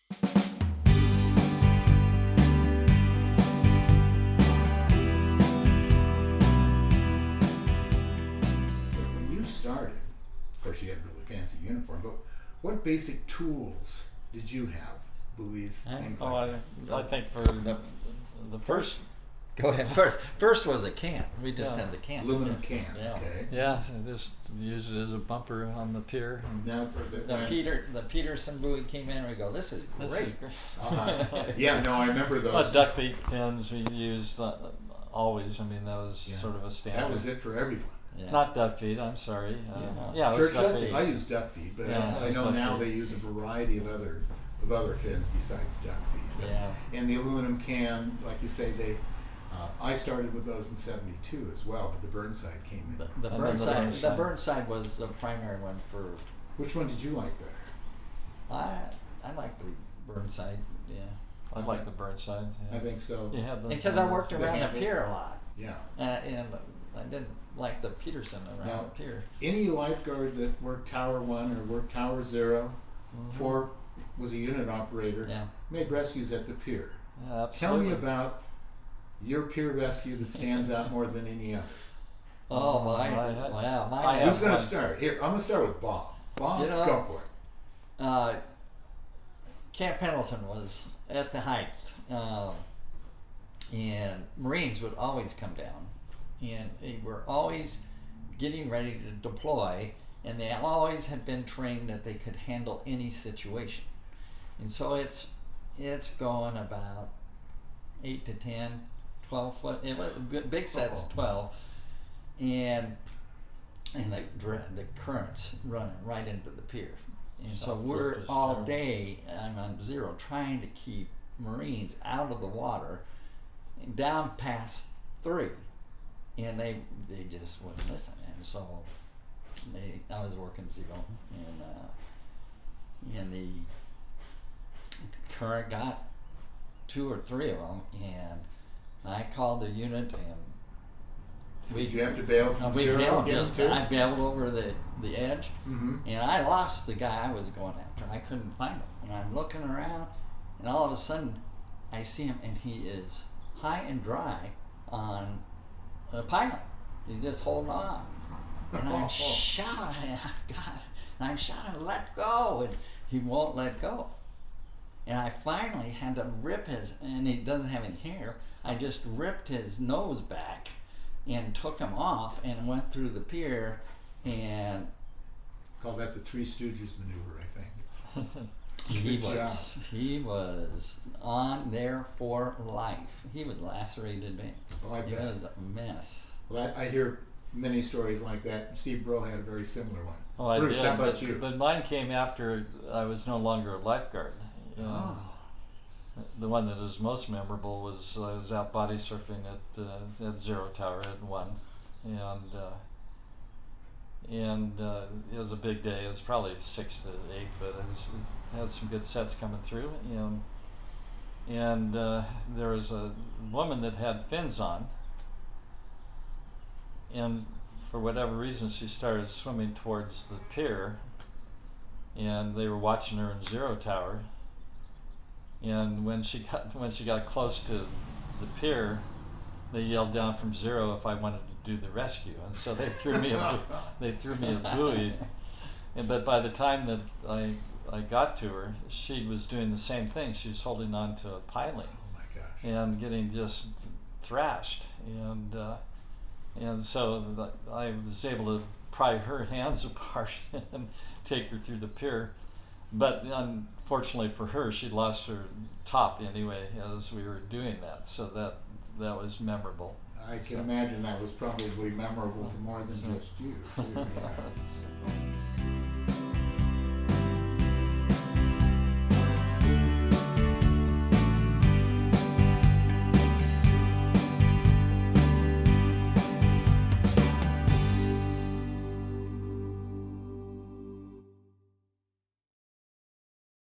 When you started, of course you had a really fancy uniform, but what basic tools did you have? Buoys, things like that? I think for the first. Go ahead. First was a can. We just had the can. Aluminum can. Yeah. Okay. Yeah, just use it as a bumper on the pier. And Now, The Peterson buoy came in and we go, this is This great. is yeah, no, I remember those. duck feet fins we used always. I mean, that was sort of a standard. That was it for everyone. Yeah. Not duck feet. I'm sorry. Yeah, it was Church duck feet. feet. I use duck feet, but Yeah, I that's know duck now feet. they use a variety of other fins besides duck feet. But Yeah. And the aluminum can, like you say, I started with those in '72 as well, but the Burnside came in. The And then the Burnside was the primary one for. Which one did you like better? I like the Burnside, yeah. I like the Burnside. Yeah. I think so. You have the Because I worked The around the handles. pier a lot, Yeah. and I didn't like the Peterson around Now, the pier. Any lifeguard that worked Tower 1 or worked Tower 0, Mhm. 4 was a unit operator, Yeah. made rescues at the pier. Yeah, Tell absolutely. me about your pier rescue that stands out more than any other. Oh, mine, I had- wow, I mine. have Who's going to one. start? Here, I'm going to start with Bob. Bob, You know- go for it. Camp Pendleton was at the height, and Marines would always come down, and they were always getting ready to deploy, and they always had been trained that they could handle any situation. And so it's going about 8 to 10, 12 foot. It was big sets, 12, and the currents running right into the pier. And so we're Self-purpose all there. day, I'm on 0, trying to keep Marines out of the water, down past 3, and they just wouldn't listen. And so I was working 0, and the current got 2 or 3 of them, and I called the unit, and Did you have to bail from we 0 bailed again, too? I bailed over the edge, Mm-hmm. and I lost the guy I was going after. I couldn't find him, and I'm looking around, and all of a sudden I see him, and he is high and dry on a piling. He's just holding on, and I'm shouting, God, and I'm shouting, let go, and he won't let go. And I finally had to rip and he doesn't have any hair, I just ripped his nose back and took him off and went through the pier, and Call that the Three Stooges maneuver, I think. he was on there for life. He was lacerated, man. Oh, I He bet. was a mess. Well, I hear many stories like that. Steve Bro had a very similar one. Oh, I Bruce, did, how about you? but mine came after I was no longer a lifeguard. Oh. The one that was most memorable was I was out body surfing at 0 Tower at 1, and it was a big day. It was probably 6 to 8, but it had some good sets coming through, and there was a woman that had fins on, and for whatever reason she started swimming towards the pier, and they were watching her in 0 Tower. And when she got close to the pier, they yelled down from 0 if I wanted to do the rescue, and so they threw me a buoy. But by the time that I got to her, she was doing the same thing. She was holding on to a piling Oh my gosh. and getting just thrashed, and so I was able to pry her hands apart and take her through the pier. But unfortunately for her, she lost her top anyway as we were doing that. So that was memorable. I can imagine that was probably memorable to more than just you, too. Yeah.